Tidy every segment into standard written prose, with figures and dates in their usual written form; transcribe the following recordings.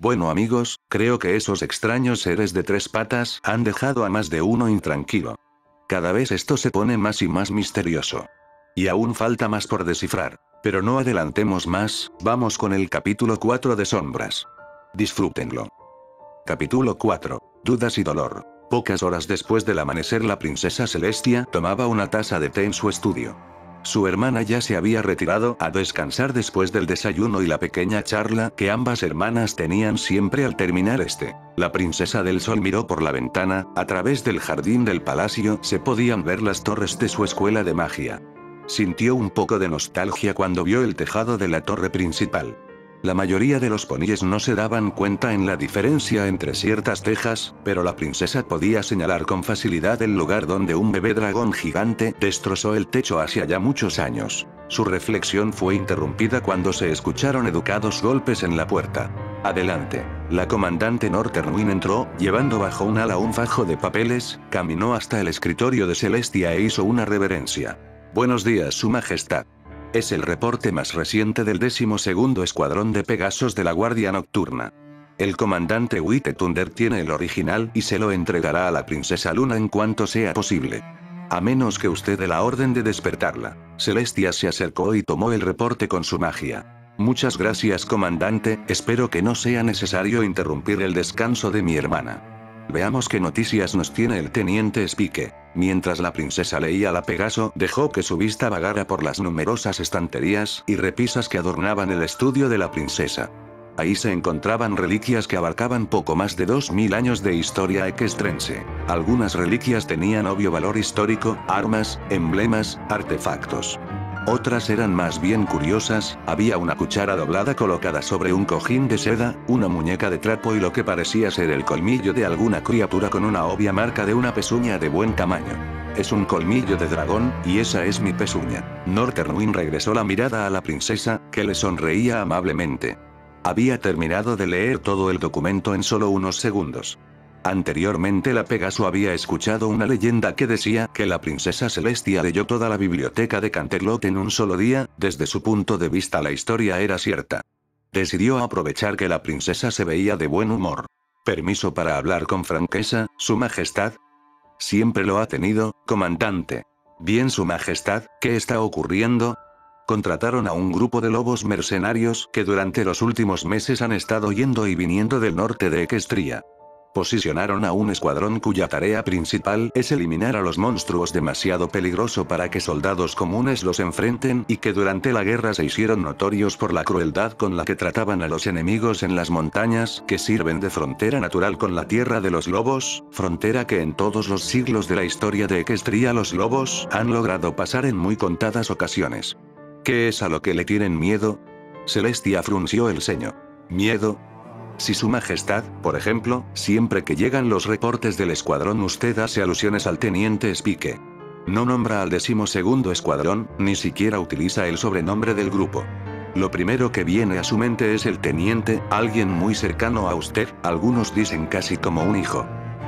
Bueno amigos, creo que esos extraños seres de tres patas han dejado a más de uno intranquilo. Cada vez esto se pone más y más misterioso. Y aún falta más por descifrar. Pero no adelantemos más, vamos con el capítulo 4 de Sombras. Disfrútenlo. Capítulo 4. Dudas y dolor. Pocas horas después del amanecer, la princesa Celestia tomaba una taza de té en su estudio. Su hermana ya se había retirado a descansar después del desayuno y la pequeña charla que ambas hermanas tenían siempre al terminar este. La princesa del sol miró por la ventana, a través del jardín del palacio se podían ver las torres de su escuela de magia. Sintió un poco de nostalgia cuando vio el tejado de la torre principal. La mayoría de los poníes no se daban cuenta en la diferencia entre ciertas tejas, pero la princesa podía señalar con facilidad el lugar donde un bebé dragón gigante destrozó el techo hace ya muchos años. Su reflexión fue interrumpida cuando se escucharon educados golpes en la puerta. Adelante. La comandante Northernwind entró, llevando bajo un ala un fajo de papeles, caminó hasta el escritorio de Celestia e hizo una reverencia. Buenos días, Su Majestad. Es el reporte más reciente del 12º Escuadrón de Pegasos de la Guardia Nocturna. El comandante White Thunder tiene el original y se lo entregará a la princesa Luna en cuanto sea posible. A menos que usted dé la orden de despertarla. Celestia se acercó y tomó el reporte con su magia. Muchas gracias, comandante, espero que no sea necesario interrumpir el descanso de mi hermana. Veamos qué noticias nos tiene el teniente Spike. Mientras la princesa leía la Pegaso, dejó que su vista vagara por las numerosas estanterías y repisas que adornaban el estudio de la princesa. Ahí se encontraban reliquias que abarcaban poco más de 2000 años de historia equestrense. Algunas reliquias tenían obvio valor histórico, armas, emblemas, artefactos. Otras eran más bien curiosas, había una cuchara doblada colocada sobre un cojín de seda, una muñeca de trapo y lo que parecía ser el colmillo de alguna criatura con una obvia marca de una pezuña de buen tamaño. Es un colmillo de dragón, y esa es mi pezuña. Northernwind regresó la mirada a la princesa, que le sonreía amablemente. Había terminado de leer todo el documento en solo unos segundos. Anteriormente la Pegaso había escuchado una leyenda que decía que la princesa Celestia leyó toda la biblioteca de Canterlot en un solo día, desde su punto de vista la historia era cierta. Decidió aprovechar que la princesa se veía de buen humor. ¿Permiso para hablar con franqueza, Su Majestad? Siempre lo ha tenido, comandante. Bien, Su Majestad, ¿qué está ocurriendo? Contrataron a un grupo de lobos mercenarios que durante los últimos meses han estado yendo y viniendo del norte de Equestria. Posicionaron a un escuadrón cuya tarea principal es eliminar a los monstruos demasiado peligroso para que soldados comunes los enfrenten y que durante la guerra se hicieron notorios por la crueldad con la que trataban a los enemigos en las montañas que sirven de frontera natural con la tierra de los lobos, frontera que en todos los siglos de la historia de Equestria los lobos han logrado pasar en muy contadas ocasiones. ¿Qué es a lo que le tienen miedo? Celestia frunció el ceño. ¿Miedo? Si Su Majestad, por ejemplo, siempre que llegan los reportes del escuadrón usted hace alusiones al teniente Spike. No nombra al 12º escuadrón, ni siquiera utiliza el sobrenombre del grupo. Lo primero que viene a su mente es el teniente, alguien muy cercano a usted, algunos dicen casi como un hijo.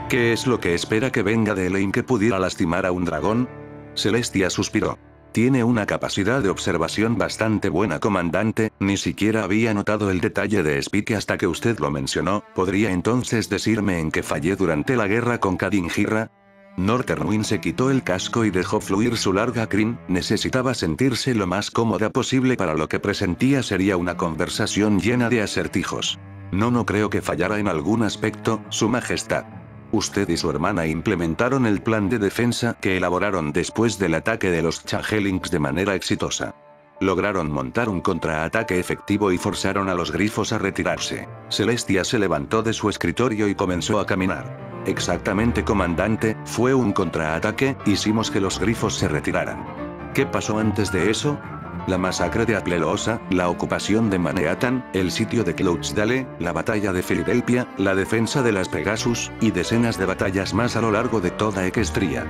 ¿Qué es lo que espera que venga de Elaine que pudiera lastimar a un dragón? Celestia suspiró. Tiene una capacidad de observación bastante buena, comandante, ni siquiera había notado el detalle de Spike hasta que usted lo mencionó. ¿Podría entonces decirme en qué fallé durante la guerra con Kadinghira? Northernwind se quitó el casco y dejó fluir su larga crin, necesitaba sentirse lo más cómoda posible para lo que presentía sería una conversación llena de acertijos. No creo que fallara en algún aspecto, Su Majestad. Usted y su hermana implementaron el plan de defensa que elaboraron después del ataque de los Changelings de manera exitosa. Lograron montar un contraataque efectivo y forzaron a los grifos a retirarse. Celestia se levantó de su escritorio y comenzó a caminar. Exactamente, comandante, fue un contraataque, hicimos que los grifos se retiraran. ¿Qué pasó antes de eso? La masacre de Aplelosa, la ocupación de Manhattan, el sitio de Cloudsdale, la batalla de Filadelfia, la defensa de las Pegasus, y decenas de batallas más a lo largo de toda Equestria.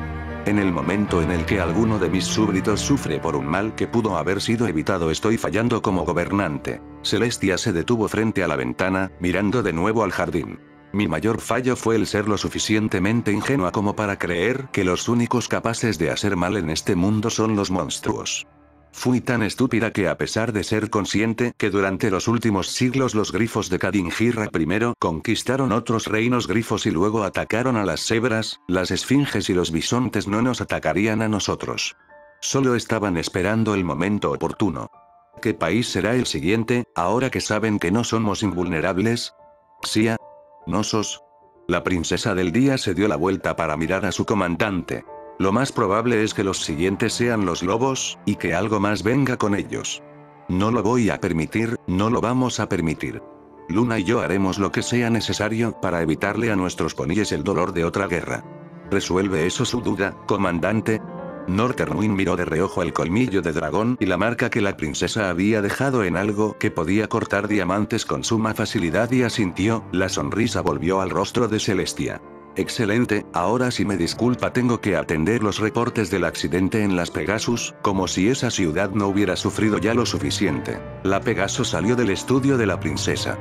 En el momento en el que alguno de mis súbditos sufre por un mal que pudo haber sido evitado, estoy fallando como gobernante. Celestia se detuvo frente a la ventana, mirando de nuevo al jardín. Mi mayor fallo fue el ser lo suficientemente ingenua como para creer que los únicos capaces de hacer mal en este mundo son los monstruos. Fui tan estúpida que a pesar de ser consciente que durante los últimos siglos los grifos de Kadinghirra primero conquistaron otros reinos grifos y luego atacaron a las cebras, las esfinges y los bisontes no nos atacarían a nosotros. Solo estaban esperando el momento oportuno. ¿Qué país será el siguiente, ahora que saben que no somos invulnerables? ¿Xia? ¿Nosos? La princesa del día se dio la vuelta para mirar a su comandante. Lo más probable es que los siguientes sean los lobos, y que algo más venga con ellos. No lo voy a permitir, no lo vamos a permitir. Luna y yo haremos lo que sea necesario para evitarle a nuestros poníes el dolor de otra guerra. ¿Resuelve eso su duda, comandante? Northernwind miró de reojo el colmillo de dragón y la marca que la princesa había dejado en algo que podía cortar diamantes con suma facilidad y asintió, la sonrisa volvió al rostro de Celestia. Excelente, ahora si me disculpa tengo que atender los reportes del accidente en las Pegasus, como si esa ciudad no hubiera sufrido ya lo suficiente. La Pegaso salió del estudio de la princesa.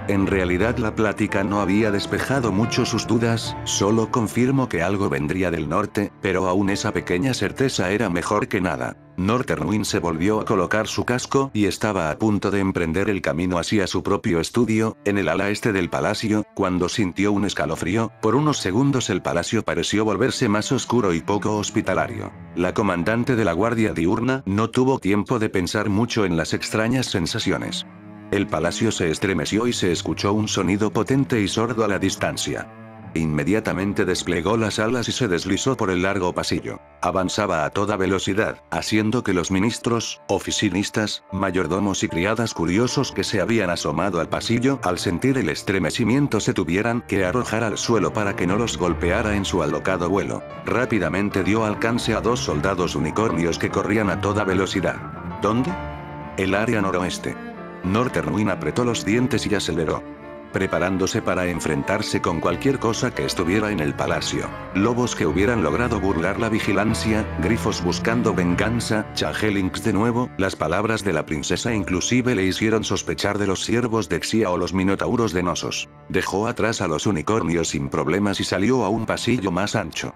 En realidad la plática no había despejado mucho sus dudas, solo confirmó que algo vendría del norte, pero aún esa pequeña certeza era mejor que nada. Northernwind se volvió a colocar su casco y estaba a punto de emprender el camino hacia su propio estudio, en el ala este del palacio, cuando sintió un escalofrío. Por unos segundos el palacio pareció volverse más oscuro y poco hospitalario. La comandante de la guardia diurna no tuvo tiempo de pensar mucho en las extrañas sensaciones. El palacio se estremeció y se escuchó un sonido potente y sordo a la distancia. Inmediatamente desplegó las alas y se deslizó por el largo pasillo. Avanzaba a toda velocidad, haciendo que los ministros, oficinistas, mayordomos y criadas curiosos que se habían asomado al pasillo al sentir el estremecimiento se tuvieran que arrojar al suelo para que no los golpeara en su alocado vuelo. Rápidamente dio alcance a 2 soldados unicornios que corrían a toda velocidad. ¿Dónde? El área noroeste. Northernwind apretó los dientes y aceleró, preparándose para enfrentarse con cualquier cosa que estuviera en el palacio. Lobos que hubieran logrado burlar la vigilancia, grifos buscando venganza, changelings de nuevo. Las palabras de la princesa inclusive le hicieron sospechar de los siervos de Xia o los minotauros de Nosos. Dejó atrás a los unicornios sin problemas y salió a un pasillo más ancho.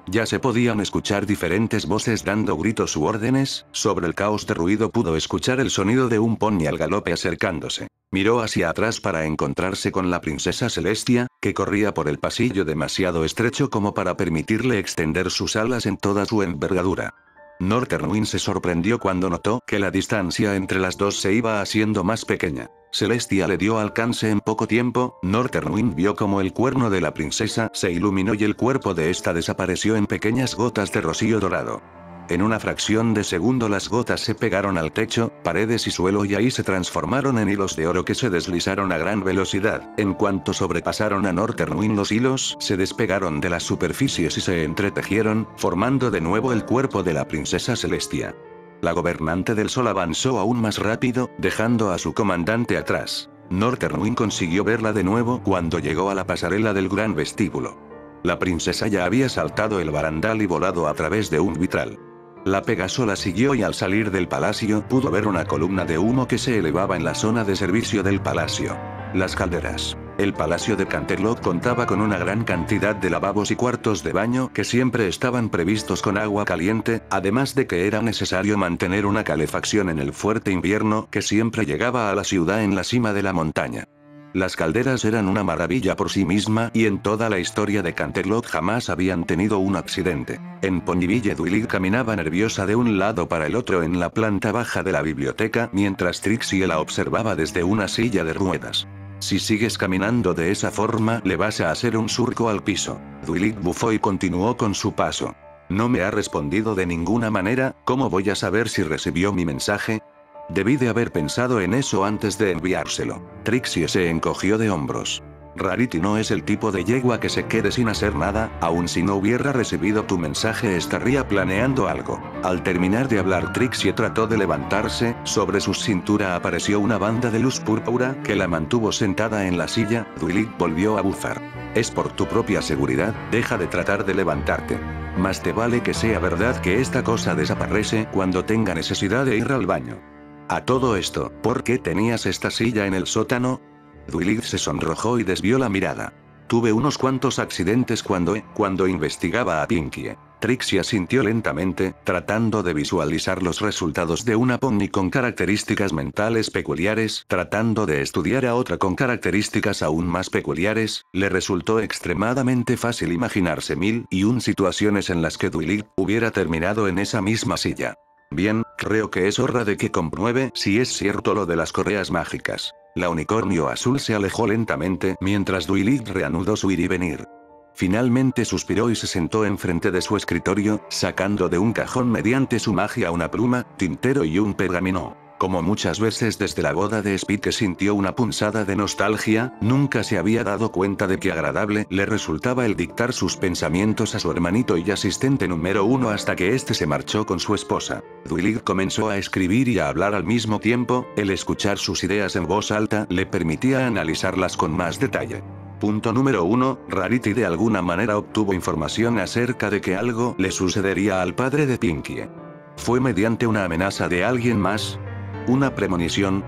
Ya se podían escuchar diferentes voces dando gritos u órdenes. Sobre el caos de ruido pudo escuchar el sonido de un pony al galope acercándose. Miró hacia atrás para encontrarse con la princesa Celestia, que corría por el pasillo demasiado estrecho como para permitirle extender sus alas en toda su envergadura. Northernwind se sorprendió cuando notó que la distancia entre las dos se iba haciendo más pequeña. Celestia le dio alcance en poco tiempo. Northernwind vio como el cuerno de la princesa se iluminó y el cuerpo de esta desapareció en pequeñas gotas de rocío dorado. En una fracción de segundo las gotas se pegaron al techo, paredes y suelo y ahí se transformaron en hilos de oro que se deslizaron a gran velocidad. En cuanto sobrepasaron a Northernwind los hilos se despegaron de las superficies y se entretejieron, formando de nuevo el cuerpo de la princesa Celestia. La gobernante del sol avanzó aún más rápido, dejando a su comandante atrás. Northernwind consiguió verla de nuevo cuando llegó a la pasarela del gran vestíbulo. La princesa ya había saltado el barandal y volado a través de un vitral. La Pegaso la siguió y al salir del palacio pudo ver una columna de humo que se elevaba en la zona de servicio del palacio. Las calderas. El palacio de Canterlot contaba con una gran cantidad de lavabos y cuartos de baño que siempre estaban previstos con agua caliente, además de que era necesario mantener una calefacción en el fuerte invierno que siempre llegaba a la ciudad en la cima de la montaña. Las calderas eran una maravilla por sí misma y en toda la historia de Canterlot jamás habían tenido un accidente. En Ponyville Dwilit caminaba nerviosa de un lado para el otro en la planta baja de la biblioteca mientras Trixie la observaba desde una silla de ruedas. Si sigues caminando de esa forma le vas a hacer un surco al piso. Dwilit bufó y continuó con su paso. No me ha respondido de ninguna manera, ¿cómo voy a saber si recibió mi mensaje? Debí de haber pensado en eso antes de enviárselo. Trixie se encogió de hombros. Rarity no es el tipo de yegua que se quede sin hacer nada, aun si no hubiera recibido tu mensaje estaría planeando algo. Al terminar de hablar Trixie trató de levantarse, sobre su cintura apareció una banda de luz púrpura que la mantuvo sentada en la silla. Dwilit volvió a bufar. Es por tu propia seguridad, deja de tratar de levantarte. Más te vale que sea verdad que esta cosa desaparece cuando tenga necesidad de ir al baño. A todo esto, ¿por qué tenías esta silla en el sótano? Dwilit se sonrojó y desvió la mirada. Tuve unos cuantos accidentes cuando investigaba a Pinkie. Trixie asintió lentamente, tratando de visualizar los resultados de una pony con características mentales peculiares, tratando de estudiar a otra con características aún más peculiares. Le resultó extremadamente fácil imaginarse 1001 situaciones en las que Dwight hubiera terminado en esa misma silla. Bien, creo que es hora de que compruebe si es cierto lo de las correas mágicas. La unicornio azul se alejó lentamente mientras Dwight reanudó su ir y venir. Finalmente suspiró y se sentó enfrente de su escritorio, sacando de un cajón mediante su magia una pluma, tintero y un pergamino. Como muchas veces desde la boda de Spike sintió una punzada de nostalgia, nunca se había dado cuenta de qué agradable le resultaba el dictar sus pensamientos a su hermanito y asistente número 1 hasta que este se marchó con su esposa. Dwight comenzó a escribir y a hablar al mismo tiempo, el escuchar sus ideas en voz alta le permitía analizarlas con más detalle. Punto número 1, Rarity de alguna manera obtuvo información acerca de que algo le sucedería al padre de Pinkie. ¿Fue mediante una amenaza de alguien más? ¿Una premonición?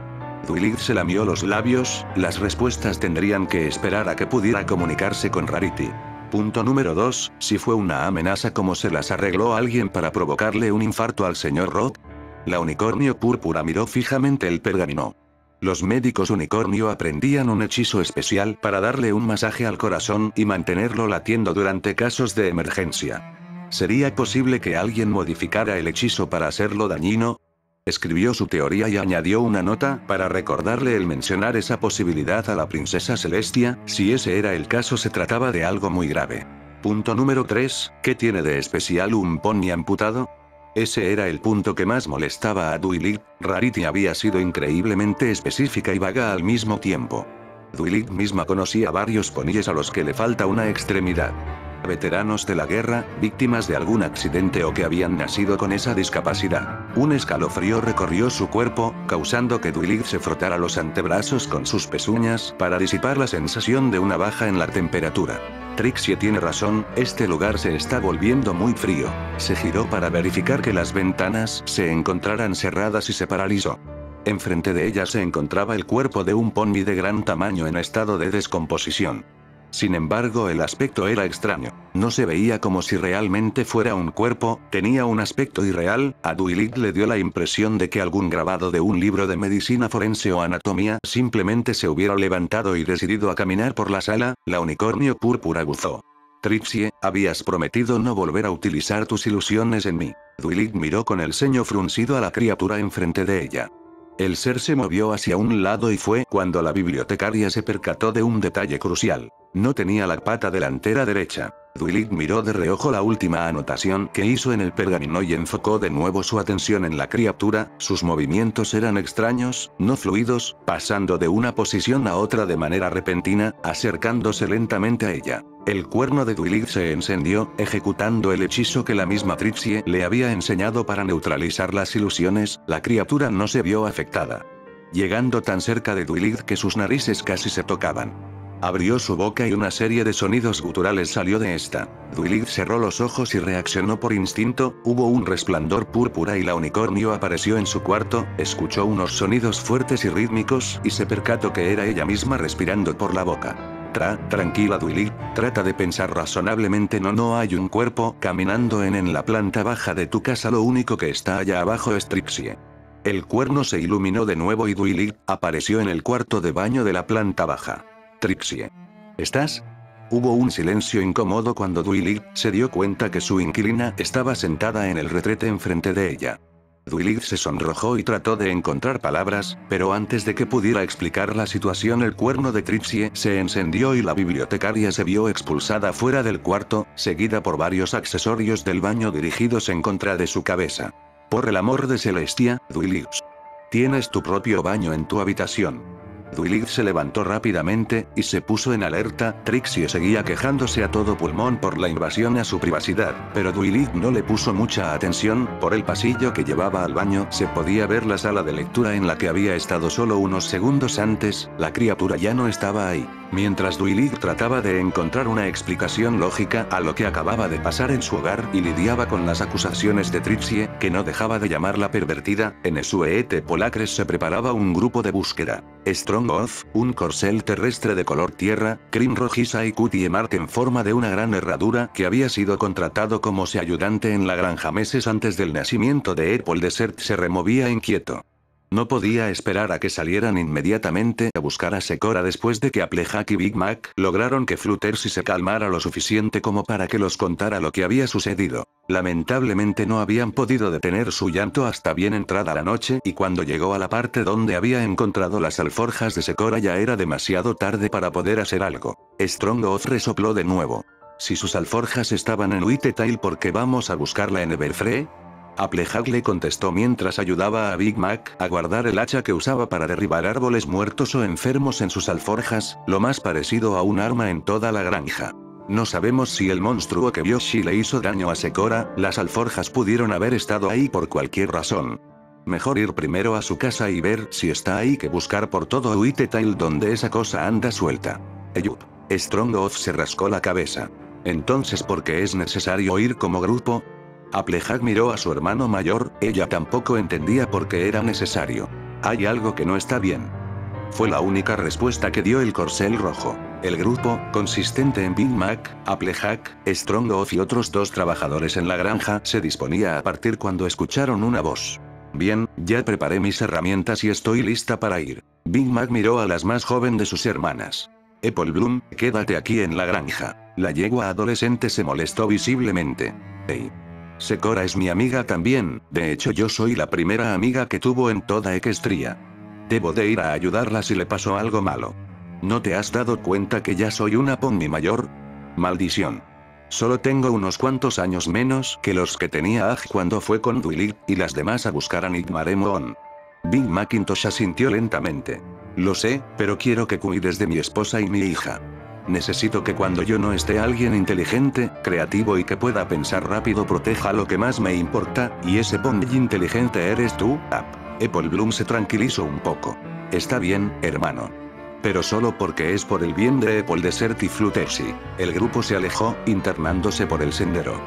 Dwight se lamió los labios, las respuestas tendrían que esperar a que pudiera comunicarse con Rarity. Punto número 2, si fue una amenaza, ¿cómo se las arregló alguien para provocarle un infarto al señor Rock? La unicornio púrpura miró fijamente el pergamino. Los médicos unicornio aprendían un hechizo especial para darle un masaje al corazón y mantenerlo latiendo durante casos de emergencia. ¿Sería posible que alguien modificara el hechizo para hacerlo dañino? Escribió su teoría y añadió una nota para recordarle el mencionar esa posibilidad a la princesa Celestia. Si ese era el caso, se trataba de algo muy grave. Punto número 3, ¿qué tiene de especial un pony amputado? Ese era el punto que más molestaba a Dwight. Rarity había sido increíblemente específica y vaga al mismo tiempo. Dwight misma conocía varios poníes a los que le falta una extremidad. Veteranos de la guerra, víctimas de algún accidente o que habían nacido con esa discapacidad. Un escalofrío recorrió su cuerpo, causando que Dwight se frotara los antebrazos con sus pezuñas para disipar la sensación de una baja en la temperatura. Trixie tiene razón, este lugar se está volviendo muy frío. Se giró para verificar que las ventanas se encontraran cerradas y se paralizó. Enfrente de ella se encontraba el cuerpo de un pony de gran tamaño en estado de descomposición. Sin embargo, el aspecto era extraño. No se veía como si realmente fuera un cuerpo, tenía un aspecto irreal. A Dwight le dio la impresión de que algún grabado de un libro de medicina forense o anatomía simplemente se hubiera levantado y decidido a caminar por la sala. La unicornio púrpura buzó. Trixie, habías prometido no volver a utilizar tus ilusiones en mí. Dwight miró con el ceño fruncido a la criatura enfrente de ella. El ser se movió hacia un lado y fue cuando la bibliotecaria se percató de un detalle crucial. No tenía la pata delantera derecha. Dwight miró de reojo la última anotación que hizo en el pergamino y enfocó de nuevo su atención en la criatura. Sus movimientos eran extraños, no fluidos, pasando de una posición a otra de manera repentina, acercándose lentamente a ella. El cuerno de Dwight se encendió, ejecutando el hechizo que la misma Trixie le había enseñado para neutralizar las ilusiones. La criatura no se vio afectada. Llegando tan cerca de Dwight que sus narices casi se tocaban. Abrió su boca y una serie de sonidos guturales salió de esta. Dwight cerró los ojos y reaccionó por instinto. Hubo un resplandor púrpura y la unicornio apareció en su cuarto, escuchó unos sonidos fuertes y rítmicos y se percató que era ella misma respirando por la boca. Tranquila Dwight, trata de pensar razonablemente. No hay un cuerpo caminando en la planta baja de tu casa, lo único que está allá abajo es Trixie. El cuerno se iluminó de nuevo y Dwight apareció en el cuarto de baño de la planta baja. Trixie. ¿Estás? Hubo un silencio incómodo cuando Dwight se dio cuenta que su inquilina estaba sentada en el retrete enfrente de ella. Dwight se sonrojó y trató de encontrar palabras, pero antes de que pudiera explicar la situación el cuerno de Trixie se encendió y la bibliotecaria se vio expulsada fuera del cuarto, seguida por varios accesorios del baño dirigidos en contra de su cabeza. Por el amor de Celestia, Dwight. Tienes tu propio baño en tu habitación. Dwight se levantó rápidamente, y se puso en alerta. Trixie seguía quejándose a todo pulmón por la invasión a su privacidad, pero Dwight no le puso mucha atención. Por el pasillo que llevaba al baño se podía ver la sala de lectura en la que había estado solo unos segundos antes. La criatura ya no estaba ahí. Mientras Duilig trataba de encontrar una explicación lógica a lo que acababa de pasar en su hogar y lidiaba con las acusaciones de Trixie, que no dejaba de llamarla pervertida, en Sueete Polacres se preparaba un grupo de búsqueda. Strongoth, un corcel terrestre de color tierra, crin rojiza y cutie mark en forma de una gran herradura que había sido contratado como ayudante en la granja meses antes del nacimiento de Apple Desert, se removía inquieto. No podía esperar a que salieran inmediatamente a buscar a Secora después de que Applejack y Big Mac lograron que Fluttershy se calmara lo suficiente como para que los contara lo que había sucedido. Lamentablemente no habían podido detener su llanto hasta bien entrada la noche y cuando llegó a la parte donde había encontrado las alforjas de Secora ya era demasiado tarde para poder hacer algo. Strongoth resopló de nuevo. Si sus alforjas estaban en Whitetail, ¿por qué vamos a buscarla en Everfree? Applejack le contestó mientras ayudaba a Big Mac a guardar el hacha que usaba para derribar árboles muertos o enfermos en sus alforjas, lo más parecido a un arma en toda la granja. No sabemos si el monstruo que Yoshi le hizo daño a Secora, las alforjas pudieron haber estado ahí por cualquier razón. Mejor ir primero a su casa y ver si está ahí que buscar por todo Whitetail donde esa cosa anda suelta. Eyup. Strongoth se rascó la cabeza. Entonces, ¿por qué es necesario ir como grupo? Applejack miró a su hermano mayor, ella tampoco entendía por qué era necesario. Hay algo que no está bien. Fue la única respuesta que dio el corcel rojo. El grupo, consistente en Big Mac, Applejack, Strongoth y otros 2 trabajadores en la granja, se disponía a partir cuando escucharon una voz. Bien, ya preparé mis herramientas y estoy lista para ir. Big Mac miró a las más joven de sus hermanas. Apple Bloom, quédate aquí en la granja. La yegua adolescente se molestó visiblemente. Hey. Secora es mi amiga también, de hecho yo soy la primera amiga que tuvo en toda Equestria. Debo de ir a ayudarla si le pasó algo malo. ¿No te has dado cuenta que ya soy una pony mayor? Maldición. Solo tengo unos cuantos años menos que los que tenía Aj cuando fue con Duilig y las demás a buscar a Nigmaremon. Big Macintosh asintió lentamente. Lo sé, pero quiero que cuides de mi esposa y mi hija. Necesito que cuando yo no esté alguien inteligente, creativo y que pueda pensar rápido proteja lo que más me importa, y ese pony inteligente eres tú, App. Apple Bloom se tranquilizó un poco. Está bien, hermano. Pero solo porque es por el bien de Apple Desert y Fluttershy. El grupo se alejó, internándose por el sendero.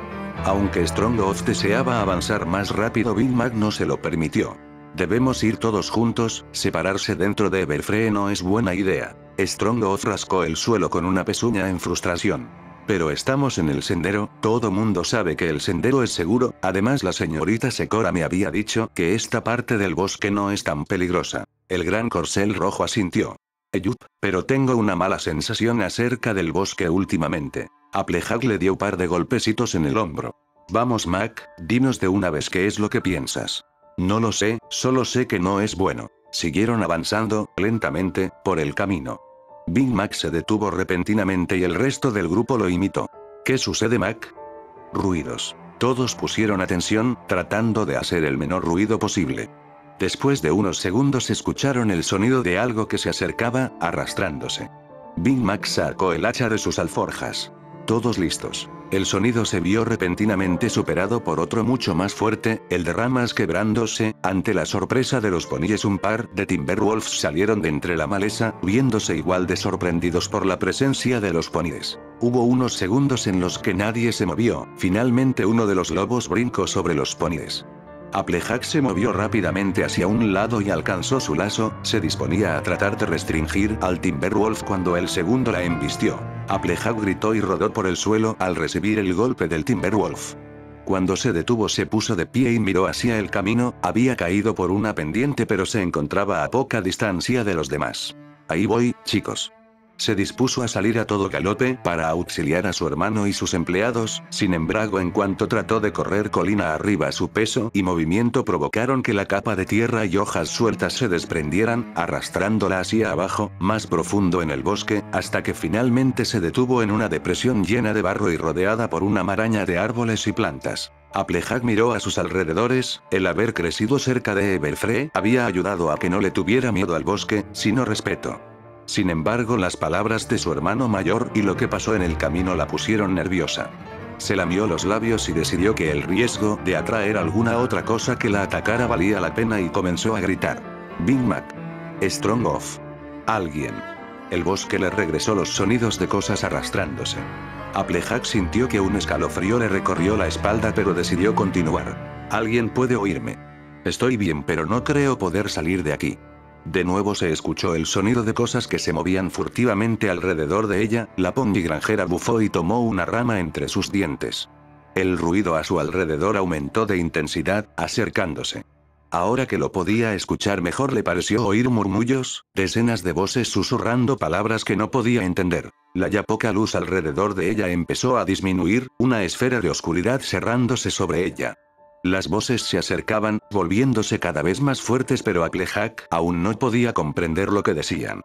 Aunque Strongoth deseaba avanzar más rápido, Big Mac no se lo permitió. Debemos ir todos juntos, separarse dentro de Everfree no es buena idea. Strongoth rascó el suelo con una pezuña en frustración. Pero estamos en el sendero, todo mundo sabe que el sendero es seguro, además la señorita Secora me había dicho que esta parte del bosque no es tan peligrosa. El gran corcel rojo asintió. Eyup, pero tengo una mala sensación acerca del bosque últimamente. Applejack le dio un par de golpecitos en el hombro. Vamos Mac, dinos de una vez qué es lo que piensas. No lo sé, solo sé que no es bueno. Siguieron avanzando, lentamente, por el camino. Big Mac se detuvo repentinamente y el resto del grupo lo imitó. ¿Qué sucede, Mac? Ruidos. Todos pusieron atención, tratando de hacer el menor ruido posible. Después de unos segundos escucharon el sonido de algo que se acercaba, arrastrándose. Big Mac sacó el hacha de sus alforjas. Todos listos. El sonido se vio repentinamente superado por otro mucho más fuerte, el de ramas quebrándose. Ante la sorpresa de los poníes, un par de Timberwolves salieron de entre la maleza, viéndose igual de sorprendidos por la presencia de los poníes. Hubo unos segundos en los que nadie se movió, finalmente uno de los lobos brincó sobre los poníes. Applejack se movió rápidamente hacia un lado y alcanzó su lazo, se disponía a tratar de restringir al Timberwolf cuando el segundo la embistió. Applejack gritó y rodó por el suelo al recibir el golpe del Timberwolf. Cuando se detuvo se puso de pie y miró hacia el camino, había caído por una pendiente pero se encontraba a poca distancia de los demás. Ahí voy, chicos. Se dispuso a salir a todo galope para auxiliar a su hermano y sus empleados, sin embargo en cuanto trató de correr colina arriba su peso y movimiento provocaron que la capa de tierra y hojas sueltas se desprendieran, arrastrándola hacia abajo, más profundo en el bosque, hasta que finalmente se detuvo en una depresión llena de barro y rodeada por una maraña de árboles y plantas. Applejack miró a sus alrededores, el haber crecido cerca de Everfree había ayudado a que no le tuviera miedo al bosque, sino respeto. Sin embargo, las palabras de su hermano mayor y lo que pasó en el camino la pusieron nerviosa. Se lamió los labios y decidió que el riesgo de atraer alguna otra cosa que la atacara valía la pena y comenzó a gritar. Big Mac. Strongoth. Alguien. El bosque le regresó los sonidos de cosas arrastrándose. Applejack sintió que un escalofrío le recorrió la espalda, pero decidió continuar. ¿Alguien puede oírme? Estoy bien, pero no creo poder salir de aquí. De nuevo se escuchó el sonido de cosas que se movían furtivamente alrededor de ella. La Pongi granjera bufó y tomó una rama entre sus dientes. El ruido a su alrededor aumentó de intensidad, acercándose. Ahora que lo podía escuchar mejor, le pareció oír murmullos, decenas de voces susurrando palabras que no podía entender. La ya poca luz alrededor de ella empezó a disminuir, una esfera de oscuridad cerrándose sobre ella. Las voces se acercaban, volviéndose cada vez más fuertes, pero Applejack aún no podía comprender lo que decían.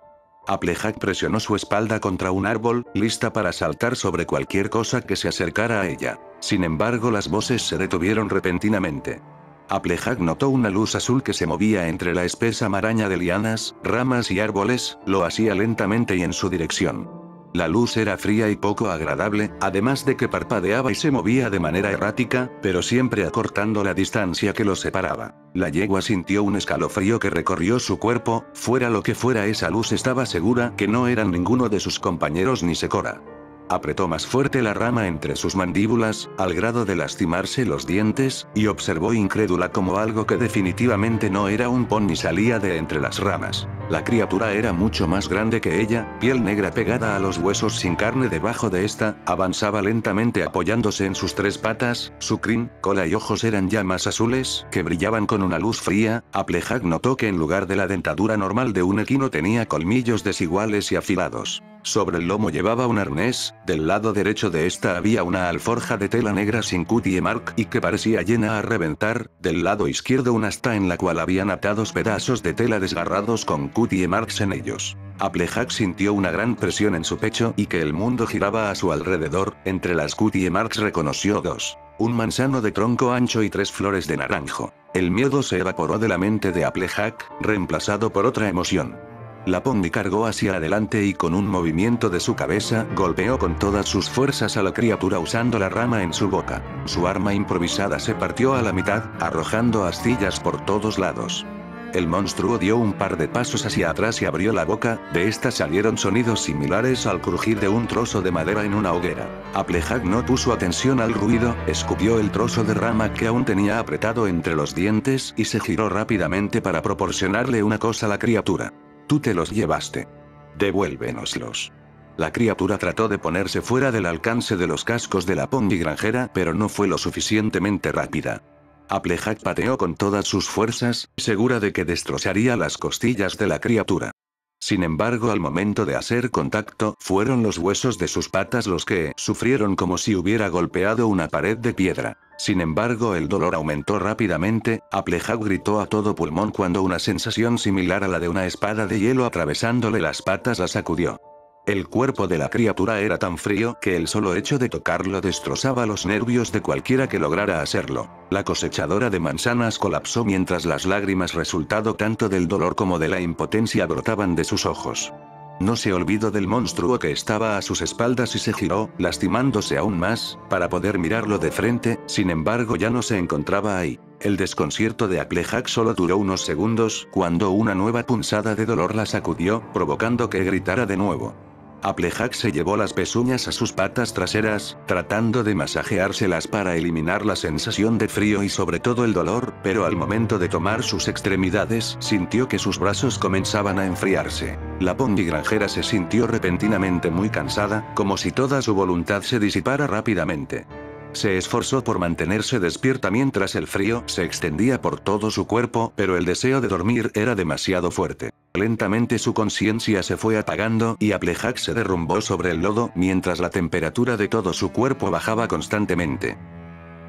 Applejack presionó su espalda contra un árbol, lista para saltar sobre cualquier cosa que se acercara a ella. Sin embargo, las voces se detuvieron repentinamente. Applejack notó una luz azul que se movía entre la espesa maraña de lianas, ramas y árboles, lo hacía lentamente y en su dirección. La luz era fría y poco agradable, además de que parpadeaba y se movía de manera errática, pero siempre acortando la distancia que los separaba. La yegua sintió un escalofrío que recorrió su cuerpo. Fuera lo que fuera esa luz, estaba segura que no eran ninguno de sus compañeros ni Secora. Apretó más fuerte la rama entre sus mandíbulas, al grado de lastimarse los dientes, y observó incrédula como algo que definitivamente no era un pony salía de entre las ramas. La criatura era mucho más grande que ella, piel negra pegada a los huesos sin carne debajo de esta, avanzaba lentamente apoyándose en sus tres patas, su crin, cola y ojos eran llamas azules que brillaban con una luz fría. Applejack notó que en lugar de la dentadura normal de un equino tenía colmillos desiguales y afilados. Sobre el lomo llevaba un arnés, del lado derecho de esta había una alforja de tela negra sin cutie mark y que parecía llena a reventar, del lado izquierdo una asta en la cual habían atados pedazos de tela desgarrados con cutie marks en ellos. Applejack sintió una gran presión en su pecho y que el mundo giraba a su alrededor. Entre las cutie marks reconoció dos. Un manzano de tronco ancho y tres flores de naranjo. El miedo se evaporó de la mente de Applejack, reemplazado por otra emoción. La Pongi cargó hacia adelante y con un movimiento de su cabeza, golpeó con todas sus fuerzas a la criatura usando la rama en su boca. Su arma improvisada se partió a la mitad, arrojando astillas por todos lados. El monstruo dio un par de pasos hacia atrás y abrió la boca. De esta salieron sonidos similares al crujir de un trozo de madera en una hoguera. Applejack no puso atención al ruido, escupió el trozo de rama que aún tenía apretado entre los dientes y se giró rápidamente para proporcionarle una cosa a la criatura. Tú te los llevaste. Devuélvenoslos. La criatura trató de ponerse fuera del alcance de los cascos de la Pongi granjera, pero no fue lo suficientemente rápida. Applejack pateó con todas sus fuerzas, segura de que destrozaría las costillas de la criatura. Sin embargo, al momento de hacer contacto, fueron los huesos de sus patas los que sufrieron como si hubiera golpeado una pared de piedra. Sin embargo, el dolor aumentó rápidamente. Applejack gritó a todo pulmón cuando una sensación similar a la de una espada de hielo atravesándole las patas la sacudió. El cuerpo de la criatura era tan frío que el solo hecho de tocarlo destrozaba los nervios de cualquiera que lograra hacerlo. La cosechadora de manzanas colapsó mientras las lágrimas resultado tanto del dolor como de la impotencia brotaban de sus ojos. No se olvidó del monstruo que estaba a sus espaldas y se giró, lastimándose aún más, para poder mirarlo de frente. Sin embargo, ya no se encontraba ahí. El desconcierto de Applejack solo duró unos segundos, cuando una nueva punzada de dolor la sacudió, provocando que gritara de nuevo. Applejack se llevó las pezuñas a sus patas traseras, tratando de masajeárselas para eliminar la sensación de frío y sobre todo el dolor, pero al momento de tomar sus extremidades, sintió que sus brazos comenzaban a enfriarse. La Pongi granjera se sintió repentinamente muy cansada, como si toda su voluntad se disipara rápidamente. Se esforzó por mantenerse despierta mientras el frío se extendía por todo su cuerpo, pero el deseo de dormir era demasiado fuerte. Lentamente su conciencia se fue apagando y Applejack se derrumbó sobre el lodo mientras la temperatura de todo su cuerpo bajaba constantemente.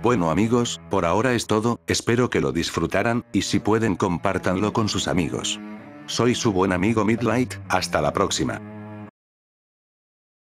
Bueno amigos, por ahora es todo, espero que lo disfrutaran, y si pueden compártanlo con sus amigos. Soy su buen amigo Midlight, hasta la próxima.